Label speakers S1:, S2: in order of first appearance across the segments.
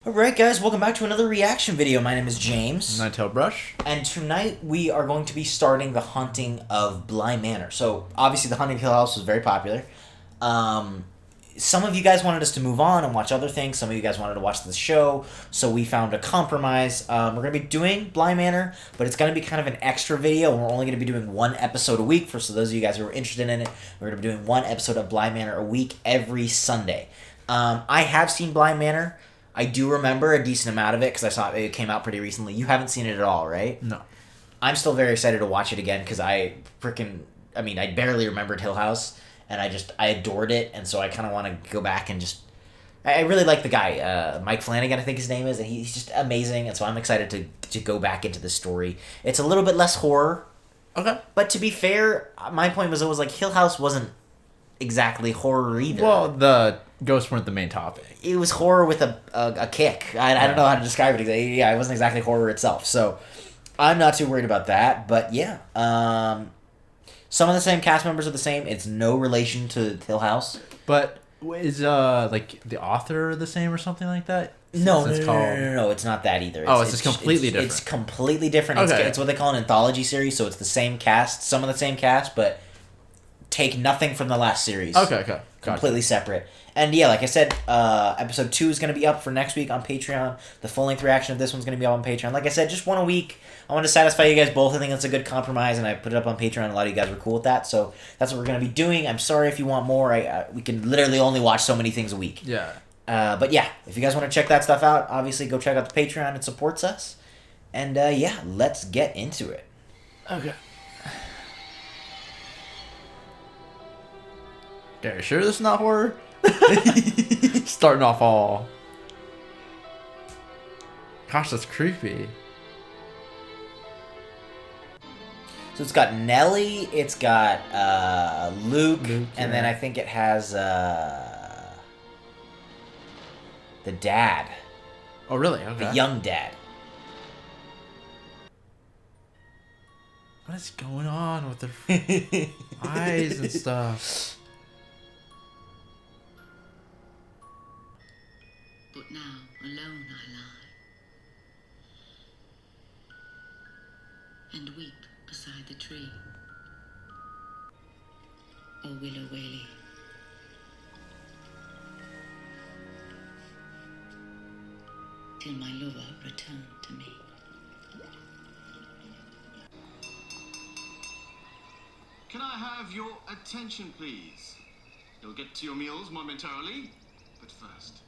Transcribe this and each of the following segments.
S1: Alright guys, welcome back to another reaction video. My name is James.
S2: Ninetaledbrush.
S1: And tonight we are going to be starting the Haunting of Bly Manor. So, obviously the Haunting of Hill House was very popular. Some of you guys wanted us to move on and watch other things. Some of you guys wanted to watch the show. So we found a compromise. We're going to be doing Bly Manor, but it's going to be kind of an extra video. We're only going to be doing one episode a week. So those of you guys who are interested in it, we're going to be doing one episode of Bly Manor a week every Sunday. I have seen Bly Manor. I do remember a decent amount of it because I saw it came out pretty recently. You haven't seen it at all, right?
S2: No.
S1: I'm still very excited to watch it again because I barely remembered Hill House, and I adored it, and so I kind of want to go back and just... I really like the guy, Mike Flanagan, I think his name is, and he's just amazing, and so I'm excited to go back into the story. It's a little bit less horror.
S2: Okay.
S1: But to be fair, my point was always like Hill House wasn't exactly horror either.
S2: Well, the ghosts weren't the main topic.
S1: It was horror with a kick. I don't know how to describe it exactly. Yeah, it wasn't exactly horror itself. So I'm not too worried about that. But yeah, some of the same cast members are the same. It's no relation to Hill House.
S2: But is like the author the same or something like that?
S1: No, it's not that either.
S2: It's just completely different.
S1: It's completely different.
S2: Okay.
S1: It's what they call an anthology series, so it's the same cast, some of the same cast, but take nothing from the last series.
S2: Okay. Gotcha.
S1: Completely separate. And yeah, like I said, episode 2 is going to be up for next week on Patreon. The full-length reaction of this one's going to be up on Patreon. Like I said, just one a week. I want to satisfy you guys both. I think that's a good compromise, and I put it up on Patreon. A lot of you guys were cool with that, so that's what we're going to be doing. I'm sorry if you want more. We can literally only watch so many things a week.
S2: Yeah.
S1: But yeah, if you guys want to check that stuff out, obviously go check out the Patreon. It supports us. And yeah, let's get into it.
S2: Okay. Okay, you sure this is not horror? Starting off all... Gosh, that's creepy.
S1: So it's got Nellie, it's got Luke, and then I think it has the dad.
S2: Oh, really? Okay.
S1: The young dad.
S2: What is going on with their eyes and stuff?
S3: But now, alone I lie, and weep beside the tree. O willow waly, till my lover return to me.
S4: Can I have your attention, please? You'll get to your meals momentarily, but first,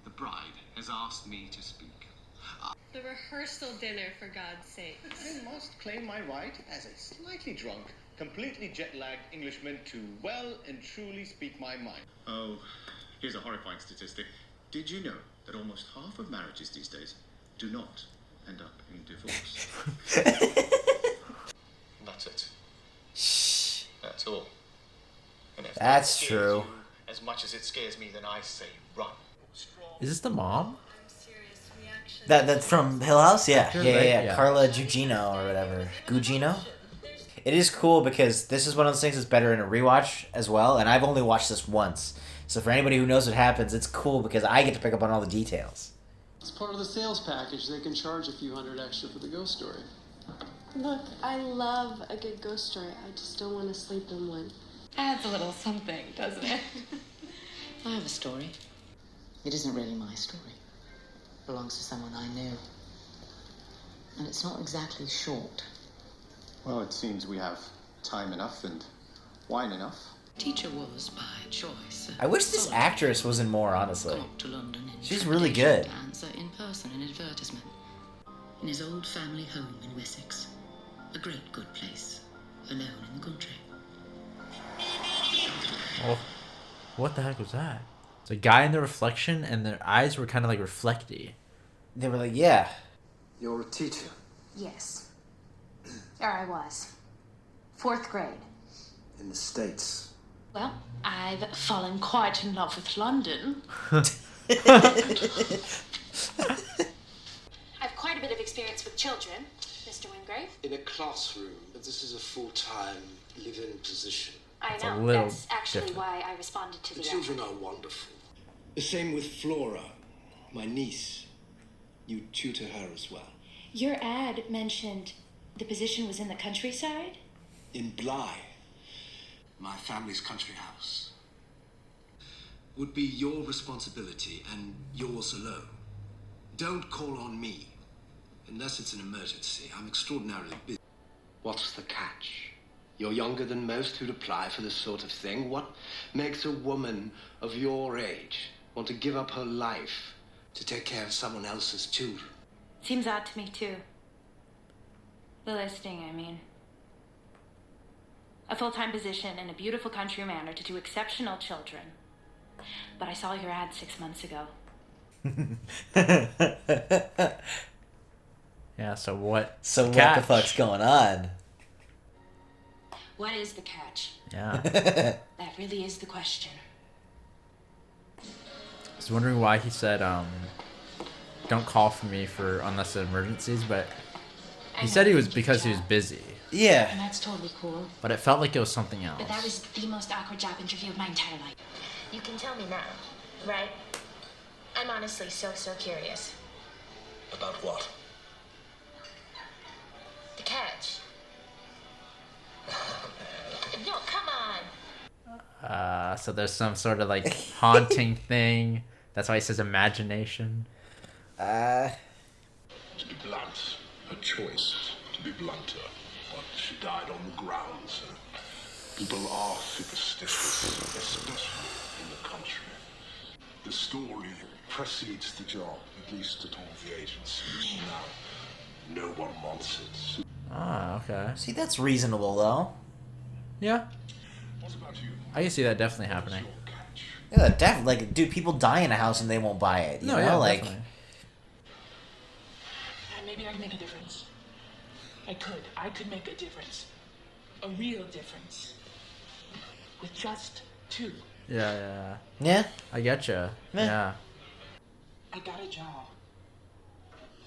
S4: the bride has asked me to speak.
S5: The rehearsal dinner, for God's sake.
S6: I must claim my right as a slightly drunk, completely jet-lagged Englishman to well and truly speak my mind.
S4: Oh, here's a horrifying statistic. Did you know that almost half of marriages these days do not end up in divorce?
S6: That's it.
S1: Shh.
S6: That's all. And if
S1: That's
S6: that scares
S1: true.
S6: you as much as it scares me, then I say run.
S2: Is this the mom?
S5: I'm serious. Reaction.
S1: That's from Hill House? Yeah.
S2: Sure,
S1: Yeah.
S2: right?
S1: Carla Gugino or whatever. Gugino? It is cool because this is one of those things that's better in a rewatch as well, and I've only watched this once. So for anybody who knows what happens, it's cool because I get to pick up on all the details.
S7: It's part of the sales package. They can charge a few hundred extra for the ghost story.
S8: Look, I love a good ghost story. I just don't want to sleep in one.
S5: Adds a little something, doesn't it?
S3: I have a story. It isn't really my story. It belongs to someone I knew. And it's not exactly short.
S4: Well, it seems we have time enough and wine enough.
S3: Teacher was, by choice.
S1: I wish this actress was in more, honestly.
S3: Gone up to London in
S1: She's really
S3: trepidation
S1: good.
S3: to answer in person an advertisement. In his old family home in Wessex. A great good place. Alone in the country.
S2: Oh, what the heck was that? It's a guy in the reflection, and their eyes were kind of like reflecty.
S1: They were like, yeah.
S9: You're a teacher.
S8: Yes. There I was. 4th grade.
S9: In the States.
S8: Well, I've fallen quite in love with London. I've quite a bit of experience with children, Mr. Wingrave.
S9: In a classroom, but this is a full-time live-in position.
S8: I
S2: It's a
S8: know.
S2: little
S8: That's actually
S2: different.
S8: why I responded to
S9: The
S8: the
S9: children are wonderful. The same with Flora. My niece. You tutor her as well.
S10: Your ad mentioned the position was in the countryside?
S9: In Bly. My family's country house. Would be your responsibility and yours alone. Don't call on me. Unless it's an emergency. I'm extraordinarily busy. What's the catch? You're younger than most who'd apply for this sort of thing. What makes a woman of your age want to give up her life to take care of someone else's children?
S10: Seems odd to me, too. The listing, I mean. A full-time position in a beautiful country manor to two exceptional children. But I saw your ad 6 months ago.
S2: Yeah, so what?
S1: So what
S2: catch?
S1: the fuck's going on?
S10: What is the catch?
S2: Yeah.
S10: That really is the question.
S2: I was wondering why he said, don't call for me for unless emergencies, but he said he was because he was busy.
S1: Yeah.
S10: And that's totally cool.
S2: But it felt like it was something else.
S10: But that was the most awkward job interview of my entire life.
S11: You can tell me now, right? I'm honestly so curious.
S9: About what?
S11: The catch. No, come on.
S2: So there's some sort of like haunting thing. That's why he says imagination.
S12: To be blunt, her choice to be blunter, but she died on the grounds. People are superstitious, especially in the country. The story precedes the job, at least at all the agencies. Now, no one wants it.
S2: Ah, okay.
S1: See, that's reasonable, though.
S2: Yeah.
S12: What about you?
S2: I can see that definitely happening.
S1: Yeah, definitely. Like, dude, people die in a house and they won't buy it. You know?
S2: Yeah,
S1: like,
S2: definitely.
S13: Maybe I can make a difference. I could make a difference. A real difference. With just two.
S2: Yeah.
S1: Yeah?
S2: I getcha. Yeah.
S13: I got a job.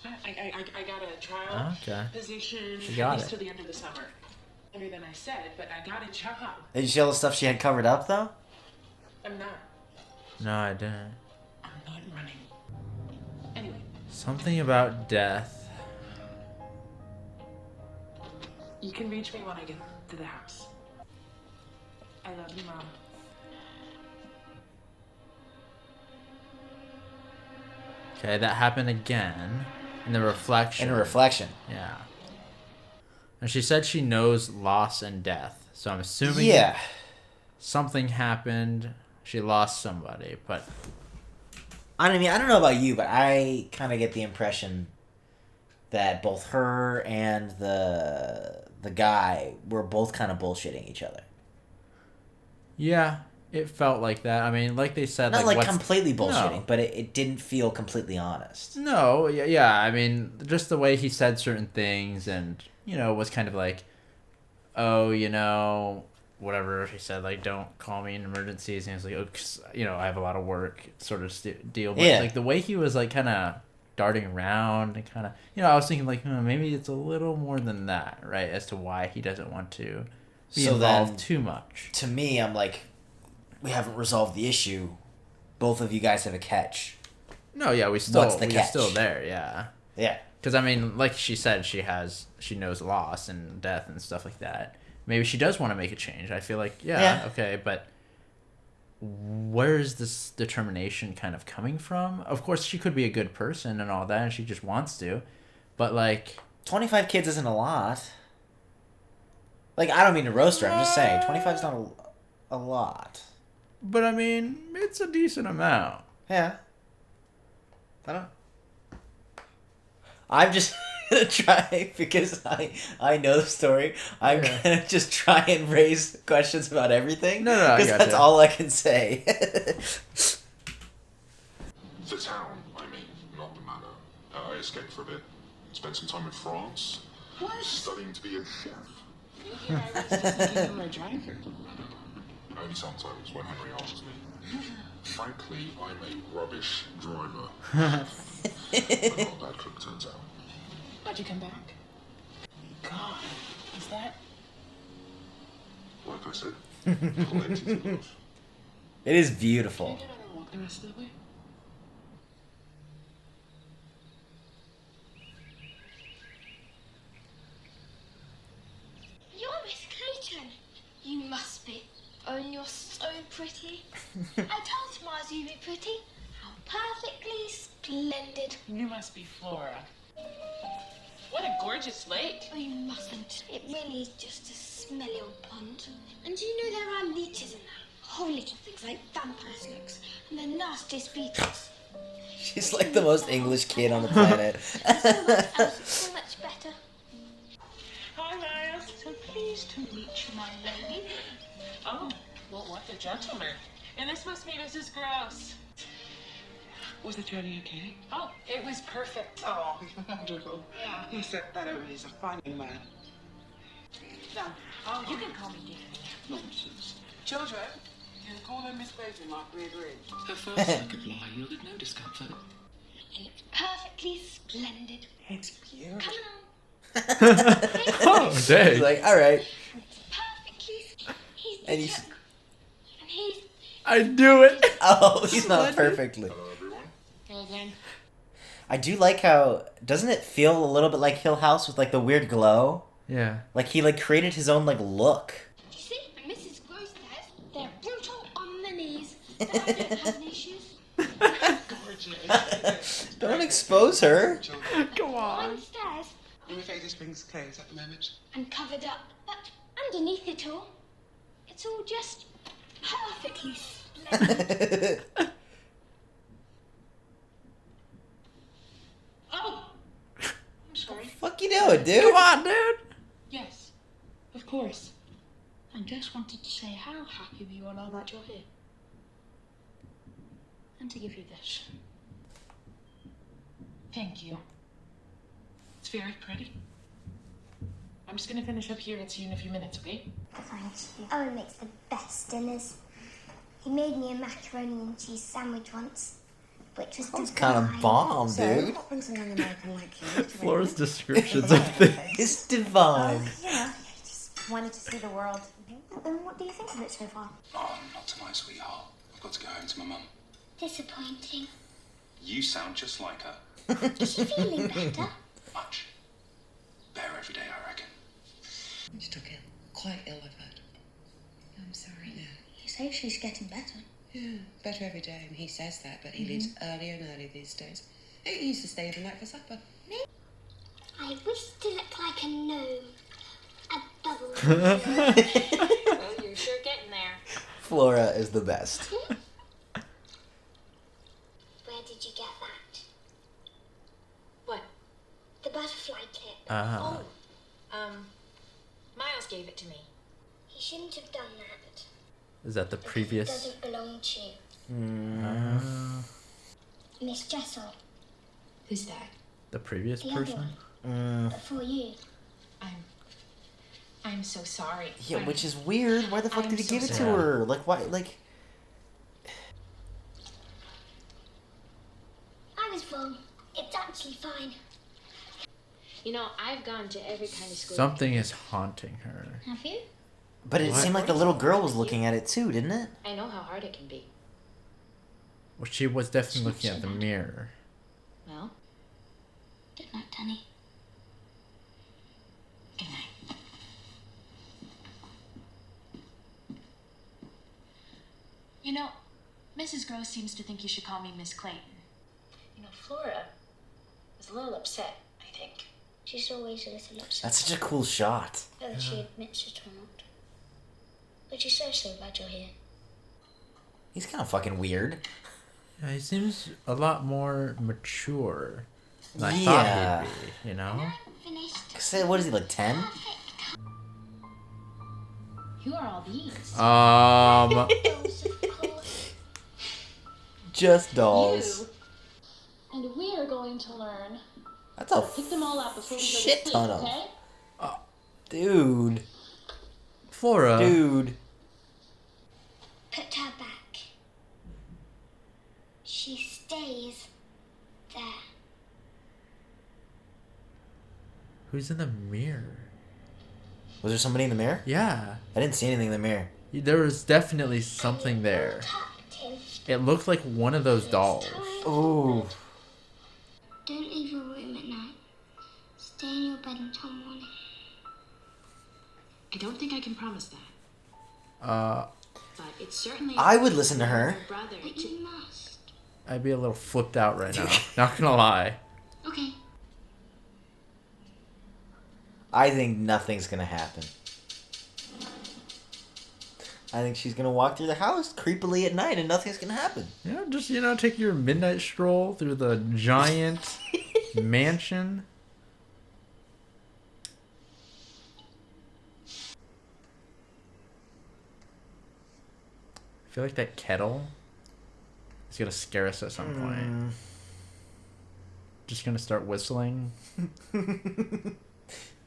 S13: I got a trial position
S2: She got
S13: at least
S2: it.
S13: till the end of the summer. Better than I said, but I got a job.
S1: Did you see all the stuff she had covered up, though?
S13: I'm not.
S2: No, I didn't.
S13: I'm not running. Anyway.
S2: Something about death.
S13: You can reach me when I get to the house. I love you, Mom.
S2: Okay, that happened again. In the reflection.
S1: In a reflection.
S2: Yeah. And she said she knows loss and death. So I'm assuming something happened. She lost somebody, but
S1: I don't know about you, but I kind of get the impression that both her and the guy were both kind of bullshitting each other.
S2: yeah, it felt like that. I mean, like they said,
S1: Not like
S2: what's-
S1: completely bullshitting,
S2: No.
S1: but it didn't feel completely honest.
S2: No, yeah. I mean, just the way he said certain things, and was kind of like, oh, whatever he said, like, don't call me in emergencies, and he was like, oh, 'cause, I have a lot of work, sort of deal. But like the way he was like kind of darting around and kind of, I was thinking like, maybe it's a little more than that, right? As to why he doesn't want to be involved too much.
S1: To me, I'm like, we haven't resolved the issue. Both of you guys have a catch.
S2: No, yeah, we're still there, yeah.
S1: Yeah.
S2: Because, I mean, like she said, she knows loss and death and stuff like that. Maybe she does want to make a change. I feel like, okay, but where is this determination kind of coming from? Of course, she could be a good person and all that, and she just wants to. But, like...
S1: 25 kids isn't a lot. Like, I don't mean to roast her. I'm just saying, 25 is not a lot.
S2: But, I mean, it's a decent amount.
S1: Yeah. I don't... I'm just gonna try, because I know the story, I'm gonna just try and raise questions about everything.
S2: No,
S1: because that's all I can say.
S12: The town, I mean, not the manor. I escaped for a bit. Spent some time in France.
S13: What?
S12: Studying to be a chef.
S13: Yeah, I was just looking for a driver.
S12: Only sometimes when Henry asks me. Frankly, I'm a rubbish driver. But not a bad cook, turns out.
S13: Why'd you come back? God, is that...
S12: Like I said, collected to love.
S1: It is beautiful.
S13: Can you walk the rest of the way?
S11: pretty? I told Mars you'd be pretty. How perfectly splendid.
S13: You must be Flora. What a gorgeous lake.
S11: Oh, you mustn't. It really is just a smelly old pond. And do you know there are leeches in there? Whole little things like vampire snakes and the nastiest beetles.
S1: She's like the most English kid on the planet.
S11: So much better.
S13: Hi, Miles. So pleased to meet you, my lady. Oh, well, what a gentleman. And this must be Mrs. Gross.
S14: Was the journey okay?
S13: Oh, it was perfect.
S14: Oh, wonderful.
S13: Yeah.
S14: He said that he's a fine young man.
S13: Now, oh, you can call me Dick.
S14: Nonsense. Children, you can call her Miss Clayton like we agreed. Her first look of Bly yielded no discomfort.
S11: And it's perfectly splendid.
S14: It's beautiful.
S11: Come on.
S2: Oh, dang.
S1: He's like, all right.
S11: Perfectly. He's
S1: And he's...
S11: and he's...
S2: I do it.
S1: Oh, he's not perfectly.
S12: Hello, everyone.
S13: Well then.
S1: I do like how... Doesn't it feel a little bit like Hill House with, like, the weird glow?
S2: Yeah.
S1: Like, he, like, created his own, like, look.
S11: You see, Mrs. Gross says they're brutal on the knees, but I don't have any issues.
S14: Gorgeous.
S1: Don't expose her.
S2: Come on.
S11: On the stairs
S14: I'm afraid this thing's closed at the moment.
S11: and covered up, but underneath it all, it's all just perfectly splendid.
S13: Oh! I'm sorry.
S1: Fuck you doing, dude?
S2: Come on, dude.
S13: Yes, of course. I just wanted to say how happy we all are that you're here. And to give you this. Thank you. It's very pretty. I'm just gonna finish up here and see you in a few minutes, okay?
S11: Thanks. Owen makes the best dinners. He made me a macaroni and cheese sandwich once, which was
S1: That's kind of bomb, dude.
S11: What brings a young American like you to
S2: Flora's descriptions of things.
S1: It's divine.
S11: Yeah, I just wanted to see the world. And what do you think of it so far?
S9: Oh, not tonight, sweetheart. I've got to go home to my mum.
S11: Disappointing.
S9: You sound just like her.
S11: Is she feeling better?
S9: Much. Better every day, I reckon.
S3: She took ill. Quite ill, I've heard.
S11: I'm sorry.
S3: Yeah.
S11: You say she's getting better.
S3: Yeah, better every day, and he says that, but he leaves earlier and earlier these days. He used to stay overnight for supper.
S11: Me? I wish to look like a gnome. A double.
S10: Well, you're sure getting there.
S1: Flora is the best.
S11: Where did you get that?
S10: What?
S11: The butterfly clip.
S2: Uh-huh.
S10: Miles gave it to me.
S11: He shouldn't have done that.
S2: Is that the
S11: It
S2: previous?
S11: doesn't belong to you. Miss Jessel.
S10: Who's that?
S2: The previous
S11: The other
S2: person?
S11: one. Before you.
S10: I'm so sorry.
S1: Yeah, which is weird. Why the fuck
S10: I'm
S1: did he
S10: so
S1: give it to
S2: sorry.
S1: her? Like, why? Like,
S11: I was wrong. It's actually fine.
S10: You know, I've gone to every kind of school.
S2: Something is haunting her.
S11: Have you?
S1: but it
S2: What?
S1: seemed like the little girl was looking at it too, didn't it?
S10: I know how hard it can be.
S2: Well, she was definitely looking at the mirror.
S10: Well,
S11: Good night, Danny.
S10: good night.
S13: You know, Mrs. Gross seems to think you should call me Miss Clayton.
S10: You know, Flora was a little upset, I think.
S11: She's always a little upset.
S1: That's such a cool shot.
S11: Whether she admits it or not. But she's so glad you're here.
S1: He's kind of fucking weird.
S2: Yeah, he seems a lot more mature than I
S1: Yeah.
S2: thought he'd be, you know?
S11: Finished.
S1: Say, what is he, like 10?
S10: Who are all these?
S11: Dolls, of course.
S1: Just dolls.
S8: And we are going to learn.
S1: That's a
S8: Pick them all up before we go to
S1: shit
S8: sleep,
S1: ton of.
S8: okay?
S1: Dude.
S2: Flora.
S1: Dude.
S11: Put her back. She stays there.
S2: Who's in the mirror?
S1: Was there somebody in the mirror?
S2: Yeah.
S1: I didn't see anything in the mirror.
S2: There was definitely something there. It looked like one of those dolls.
S1: Ooh.
S11: Don't leave your room at night. Stay in your bed until morning.
S10: I don't think I can promise that. but it's certainly.
S1: I would listen to her.
S10: Brother.
S11: But you must.
S2: I'd be a little flipped out right now. Not gonna lie.
S10: Okay.
S1: I think nothing's gonna happen. I think she's gonna walk through the house creepily at night and nothing's gonna happen.
S2: Yeah, just take your midnight stroll through the giant mansion. I feel like that kettle is gonna scare us at some point. Just gonna start whistling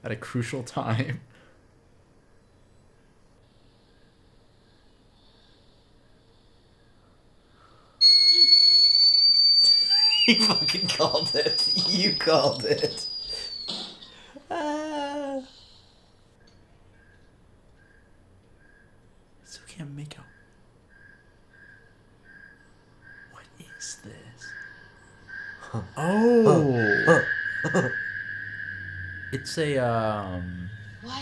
S2: at a crucial time.
S1: You fucking called it. You called it.
S2: Still can't make out. What is this? Oh. It's a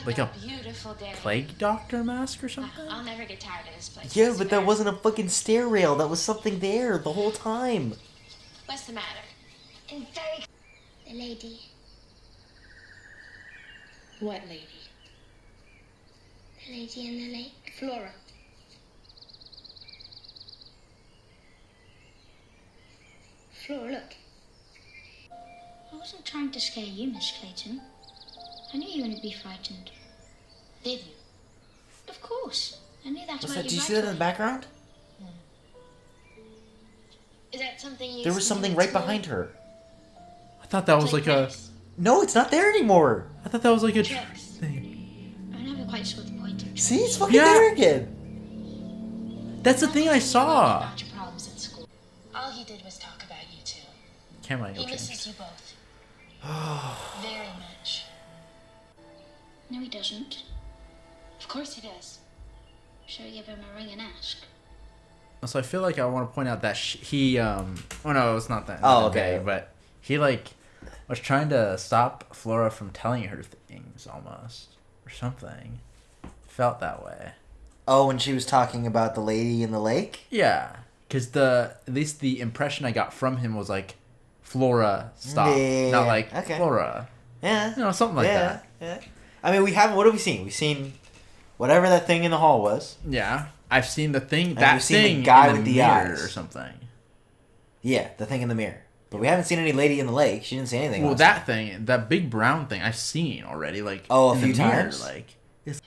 S2: like a
S10: beautiful day.
S2: plague doctor mask or something?
S10: I'll never get tired of this place.
S1: Yeah, but that wasn't a fucking stair rail. That was something there the whole time.
S10: What's the matter?
S11: And very. The lady.
S10: What lady?
S11: The lady in the lake.
S10: Flora.
S11: Flora, look.
S15: I wasn't trying to scare you, Miss Clayton. I knew you wouldn't be frightened.
S10: Did you?
S15: Of course. I knew that
S1: What's
S15: about
S1: that?
S15: you.
S1: Do you see that in the background?
S10: Is that something you?
S1: There was something right behind her.
S2: I thought that was like a...
S1: No, it's not there anymore.
S2: I thought that was like a
S15: thing. I never quite saw the point of
S1: See, it's fucking there again.
S2: That's the thing I saw.
S10: About your problems at school. All he did was talk about you two.
S2: Camera
S10: He
S2: angle
S10: misses
S2: change.
S10: you both. Very much.
S15: No, he doesn't.
S10: Of course he does.
S15: Shall we give him a ring and ask?
S2: So I feel like I want to point out that he oh no, it's not that.
S1: Oh, okay.
S2: But he was trying to stop Flora from telling her things almost or something. Felt that way.
S1: Oh, when she was talking about the lady in the lake?
S2: Yeah, because at least the impression I got from him was like Flora stop,
S1: Yeah,
S2: not like
S1: okay.
S2: Flora.
S1: Yeah.
S2: Something like that.
S1: Yeah. I mean, what have we seen? We've seen whatever that thing in the hall was.
S2: Yeah, I've seen the thing.
S1: And
S2: That
S1: we've seen
S2: thing
S1: the guy
S2: in
S1: with
S2: the
S1: the
S2: mirror
S1: eyes
S2: or something.
S1: Yeah, the thing in the mirror. But we haven't seen any lady in the lake. She didn't say anything.
S2: Well,
S1: last
S2: that
S1: time.
S2: thing, that big brown thing, I've seen already. Like
S1: a
S2: in
S1: few
S2: the mirror,
S1: times.
S2: Like it's...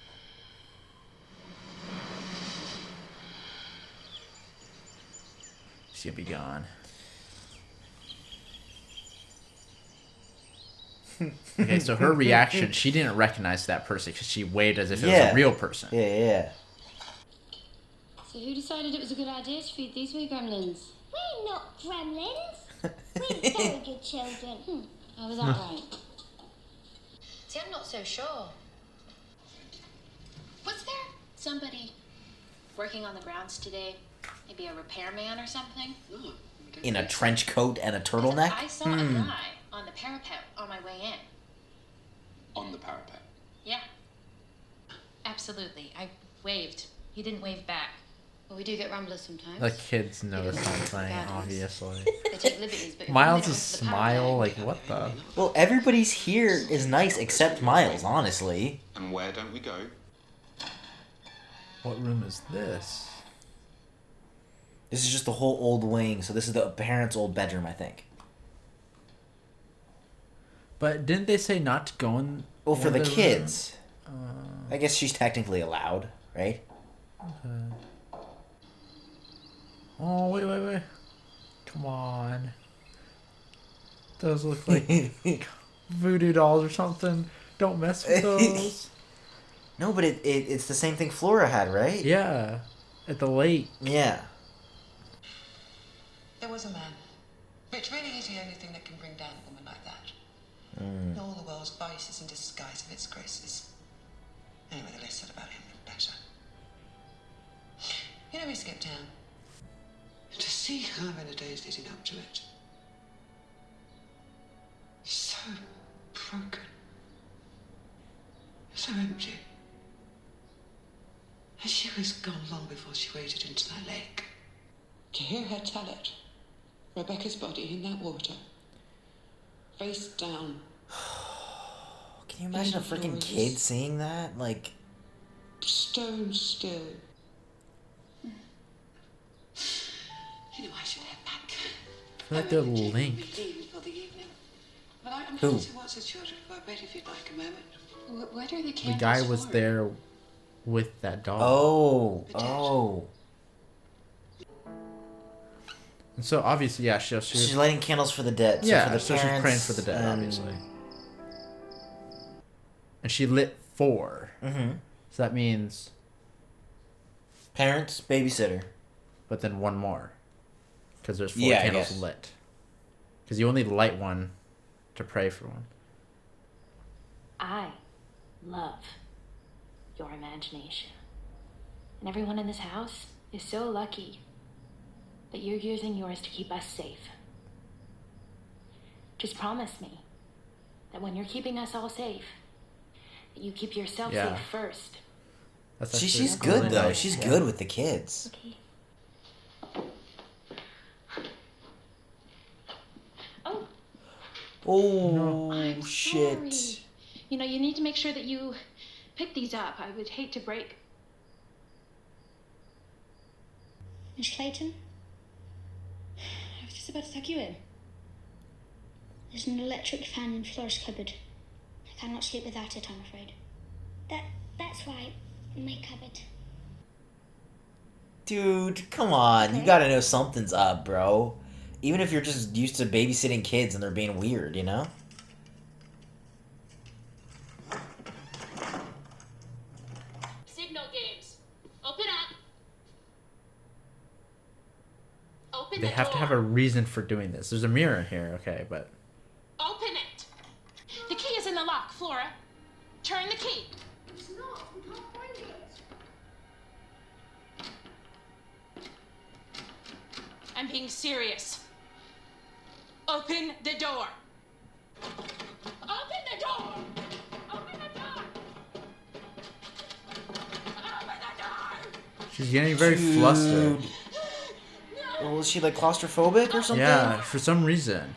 S2: She'll be gone. Okay, so her reaction, she didn't recognize that person because she waved as if it was a real person.
S1: Yeah.
S8: So who decided it was a good idea to feed these wee gremlins?
S11: We're not gremlins. We're very good children.
S8: Oh, was that right?
S10: See, I'm not so sure. What's there? Somebody working on the grounds today. Maybe a repairman or something.
S1: In a trench coat and a turtleneck?
S10: I saw a guy on the parapet on my way in.
S9: On the parapet?
S10: Yeah. Absolutely. I waved. He didn't wave back.
S8: Well, we do get ramblers sometimes.
S2: The kids notice something,
S8: Gardens.
S2: obviously.
S8: They take liberties, but
S2: Miles'
S8: when they
S2: smile, like what the?
S1: Well, everybody's here is nice except Miles, honestly.
S4: And where don't we go?
S2: What room is this?
S1: This is just the whole old wing, so this is the parents' old bedroom, I think.
S2: But didn't they say not to go in?
S1: Well, for the
S2: room?
S1: kids. I guess she's technically allowed, right?
S2: Oh, wait. Come on. Those look like voodoo dolls or something. Don't mess with those.
S1: No, but it's the same thing Flora had, right?
S2: Yeah. At the lake.
S1: Yeah.
S14: There was a man. Which really is the only thing that can bring down a woman like that.
S1: Mm.
S14: All the world's vices in disguise of its graces. Anyway, the less said about him, the better. You know, we skipped town. To see her in the days leading up to it. So broken. So empty. And she Chloe's gone long before she waded into that lake. To hear her tell it, Rebecca's body in that water, face down.
S1: Can you imagine a freaking kid seeing that? Like,
S14: stone still. You know, I should head back.
S2: I feel like they're linked.
S14: For the evening. But I'm
S2: Who?
S14: going to watch the children go to bed if you'd like a moment. What are the
S2: The
S14: candles
S2: guy was
S14: for?
S2: there with that dog.
S1: Oh.
S2: And so obviously, yeah,
S1: She's lighting candles for the dead. So
S2: Yeah,
S1: for the
S2: so she's praying
S1: parents
S2: for the dead,
S1: and-
S2: obviously. And she lit 4.
S1: Mm-hmm.
S2: So that means
S1: parents, babysitter,
S2: but then one more, because there's 4
S1: Yeah, I
S2: candles
S1: guess.
S2: lit. Because you only light one to pray for one.
S10: I love your imagination. And everyone in this house is so lucky that you're using yours to keep us safe. Just promise me that when you're keeping us all safe, that you keep yourself
S2: Yeah.
S10: safe first.
S1: She's good though. She's good with the kids.
S10: Okay.
S1: Oh shit!
S15: Sorry. You know, you need to make sure that you pick these up. I would hate to break. Miss Clayton? I was just about to tuck you in. There's an electric fan in Flora's cupboard. I cannot sleep without it, I'm afraid. That's right, my cupboard.
S1: Dude, come on. You gotta know something's up, bro. Even if you're just used to babysitting kids and they're being weird, you know?
S5: Signal games. Open up. Open
S2: They
S5: the
S2: have
S5: door.
S2: to have a reason for doing this. There's a mirror here, okay, but
S5: Open it. The key is in the lock, Flora. Turn the key.
S11: It's not. We can't find it.
S5: I'm being serious. Open the door. Open the door. Open the door. Open the door.
S2: she's getting very flustered.
S1: Well, was she like claustrophobic or something?
S2: Yeah, for some reason.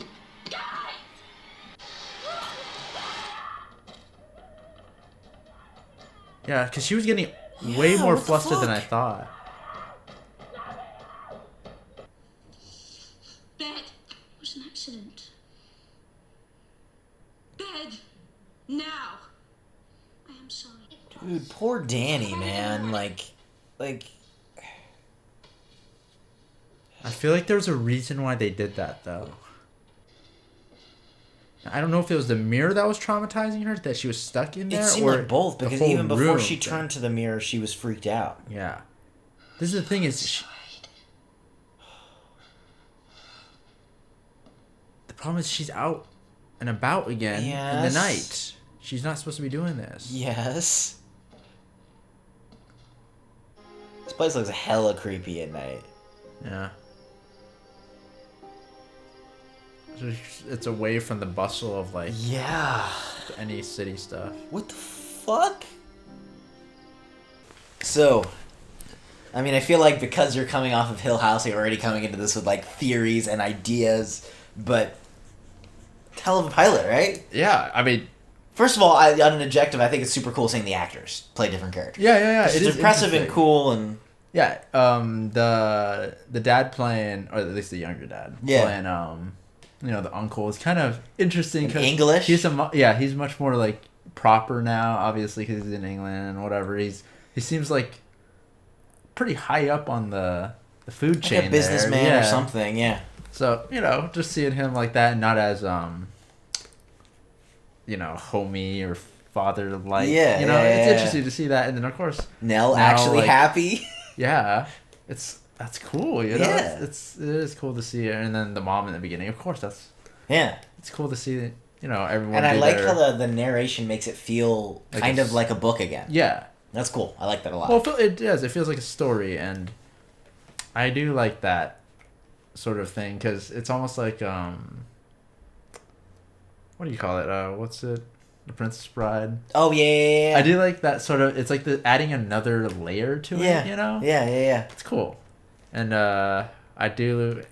S2: Yeah, because she was getting way
S1: Yeah,
S2: more
S1: what the
S2: flustered than I
S1: fuck?
S2: thought.
S5: Bed.
S15: It was an accident.
S5: Bed. Now.
S15: I am sorry.
S1: Dude, poor Danny, man. Like.
S2: I feel like there's a reason why they did that, though. I don't know if it was the mirror that was traumatizing her, that she was stuck in there,
S1: It seemed
S2: or
S1: like both,
S2: the
S1: because
S2: whole
S1: even before
S2: room
S1: she
S2: thing.
S1: turned to the mirror, she was freaked out.
S2: Yeah. This is the thing is... the problem is she's out and about again in the
S1: Yes.
S2: night. She's not supposed to be doing this.
S1: Yes. This place looks hella creepy at night.
S2: Yeah. So it's away from the bustle of, like...
S1: Yeah.
S2: any city stuff.
S1: What the fuck? So, I mean, I feel like because you're coming off of Hill House, you're already coming into this with, like, theories and ideas, but hell of a pilot, right?
S2: Yeah, I mean...
S1: First of all, on an objective, I think it's super cool seeing the actors play different characters.
S2: Yeah.
S1: It's impressive and cool, and...
S2: Yeah, the dad playing, or at least the younger dad, playing, the uncle is kind of interesting.
S1: In English?
S2: He's he's much more, like, proper now, obviously, because he's in England and whatever. He seems like pretty high up on the food chain,
S1: like a businessman
S2: there.
S1: or something, yeah.
S2: So, just seeing him like that, and not as, homey or father-like. It's interesting to see that. And then, of course...
S1: Nell actually happy.
S2: Yeah. That's cool,
S1: Yeah.
S2: It is cool to see it. And then the mom in the beginning, of course, it's cool to see, everyone.
S1: And I
S2: be
S1: like
S2: there.
S1: how the narration makes it feel
S2: Like
S1: kind
S2: a
S1: of like a book again.
S2: Yeah.
S1: That's cool. I like that a lot.
S2: Well, it does. It feels like a story, and I do like that sort of thing, because it's almost like, what do you call it? What's it? The Princess Bride.
S1: Oh yeah.
S2: I do like that sort of. It's like adding another layer to it. You know.
S1: Yeah.
S2: It's cool, and I do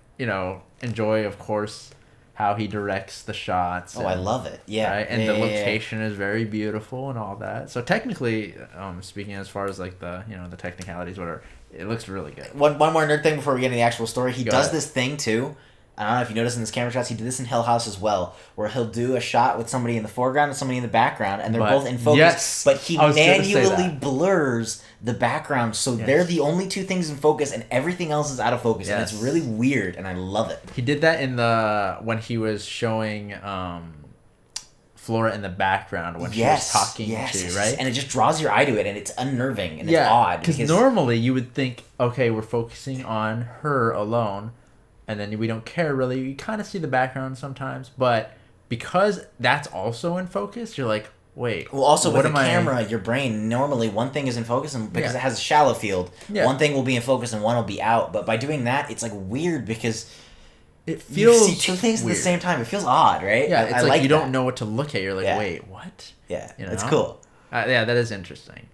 S2: enjoy, of course, how he directs the shots.
S1: Oh, I love it. Yeah.
S2: Right? And the location is very beautiful and all that. So technically, speaking as far as like the the technicalities, whatever, it looks really good.
S1: One more nerd thing before we get into the actual story. He does this thing too. I don't know if you noticed in his camera shots, he did this in Hill House as well, where he'll do a shot with somebody in the foreground and somebody in the background, and they're both in focus,
S2: yes,
S1: but he manually blurs the background, so they're the only two things in focus, and everything else is out of focus, and it's really weird, and I love it.
S2: He did that in when he was showing Flora in the background when she was talking to, right?
S1: And it just draws your eye to it, and it's unnerving, and it's odd.
S2: Because normally you would think, okay, we're focusing on her alone, and then we don't care really. You kind of see the background sometimes, but because that's also in focus, you're like, wait.
S1: Well, also with a camera, your brain, normally one thing is in focus, and because it has a shallow field, one thing will be in focus and one will be out. But by doing that, it's like weird because
S2: it feels
S1: you see two things at the same time. It feels odd, right?
S2: Yeah, it's like you don't know what to look at. You're like, wait, what?
S1: Yeah, it's cool.
S2: Yeah, that is interesting.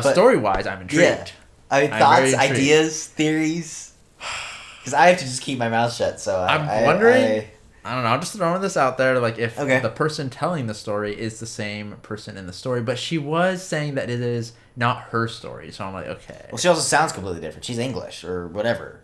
S2: Story-wise, I'm intrigued.
S1: Yeah. I mean, thoughts, ideas, theories. Because I have to just keep my mouth shut, so
S2: I'm wondering. I don't know. I'm just throwing this out there, like if the person telling the story is the same person in the story, but she was saying that it is not her story, so I'm like, okay.
S1: Well, she also sounds completely different. She's English or whatever.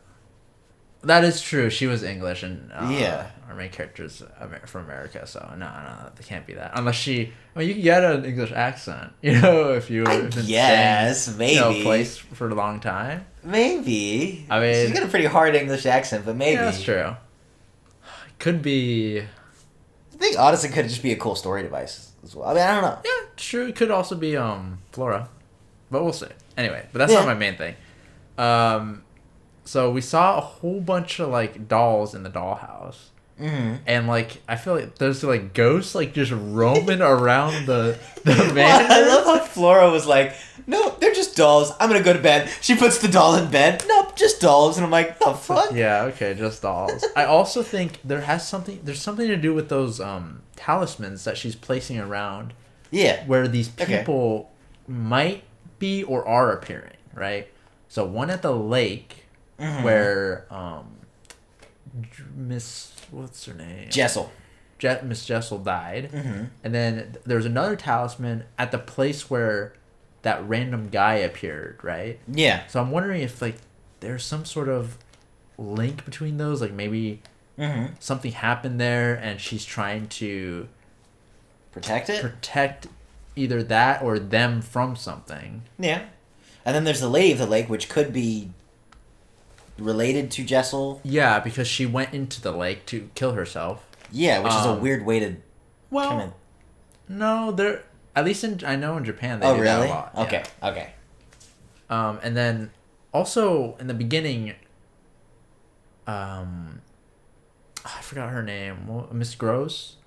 S2: That is true. She was English, and our main character's from America, so no, they can't be that. Unless she, you can get an English accent, if you've been staying,
S1: maybe
S2: place for a long time.
S1: Maybe.
S2: I mean,
S1: she's got a pretty hard English accent, but maybe.
S2: Yeah, that's true. Could be.
S1: I think honestly, could just be a cool story device as well. I mean, I don't know.
S2: Yeah, true. It could also be Flora, but we'll see. Anyway, but that's not my main thing. So we saw a whole bunch of like dolls in the dollhouse, and like I feel like there's like ghosts like just roaming around the manor.
S1: Well, I love how Flora was like, "No, they're just dolls. I'm gonna go to bed." She puts the doll in bed. Nope, just dolls, and I'm like, "The fuck?"
S2: Yeah, okay, just dolls. I also think there's something to do with those talismans that she's placing around.
S1: Yeah,
S2: where these people might be or are appearing, right? So one at the lake. Where Miss what's her name?
S1: Jessel.
S2: Miss Jessel died. And then there's another talisman at the place where that random guy appeared, right?
S1: Yeah.
S2: So I'm wondering if like there's some sort of link between those, like maybe something happened there and she's trying to protect either that or them from something.
S1: Yeah. And then there's the Lady of the Lake, which could be related to Jessel.
S2: Yeah, because she went into the lake to kill herself.
S1: Yeah, which is a weird way to.
S2: Well, no, they're at least I know in Japan they do
S1: really?
S2: that a lot.
S1: Okay,
S2: yeah.
S1: Okay.
S2: And then also in the beginning, I forgot her name. Miss Gross.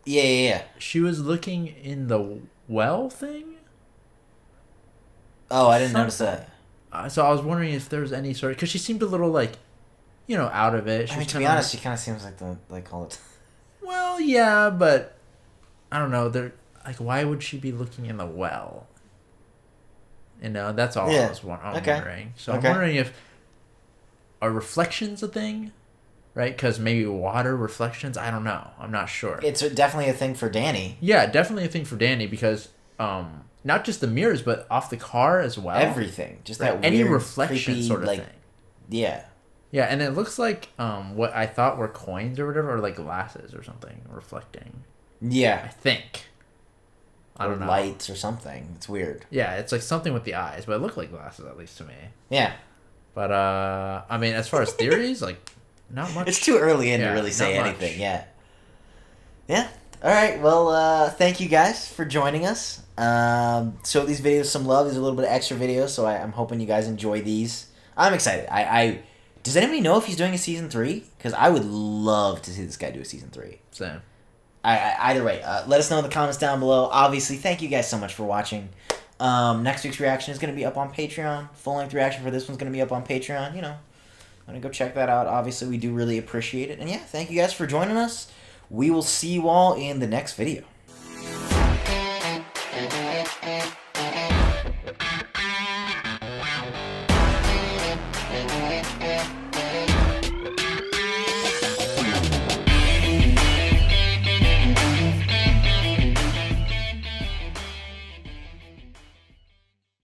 S1: Yeah.
S2: She was looking in the well thing.
S1: Oh, I didn't notice that.
S2: So I was wondering if there was any sort of... Because she seemed a little, like, out of it.
S1: To be honest, she kind of seems like all the time.
S2: Well, yeah, but... I don't know. Like, why would she be looking in the well? That's all I was wondering. So I'm wondering if... Are reflections a thing? Right? Because maybe water reflections? I don't know. I'm not sure.
S1: It's definitely a thing for Danny.
S2: Yeah, definitely a thing for Danny because... not just the mirrors, but off the car as well.
S1: Everything. Just that weird,
S2: any reflection
S1: creepy,
S2: sort of thing.
S1: Yeah.
S2: Yeah, and it looks like what I thought were coins or whatever, or like glasses or something reflecting.
S1: Yeah.
S2: I think. I don't know.
S1: Lights or something. It's weird.
S2: Yeah, it's like something with the eyes, but it looked like glasses at least to me.
S1: Yeah.
S2: But, I mean, as far as theories, like, not much.
S1: It's too early in to really say anything yet. Yeah. All right. Well, thank you guys for joining us. Show these videos some love. These are a little bit of extra videos, so I'm hoping you guys enjoy these. I'm excited. Does anybody know if he's doing a season 3? Because I would love to see this guy do a season 3.
S2: Same.
S1: Either way, let us know in the comments down below. Obviously, thank you guys so much for watching. Next week's reaction is going to be up on Patreon. Full-length reaction for this one's going to be up on Patreon. I'm going to go check that out. Obviously, we do really appreciate it. And yeah, thank you guys for joining us. We will see you all in the next video.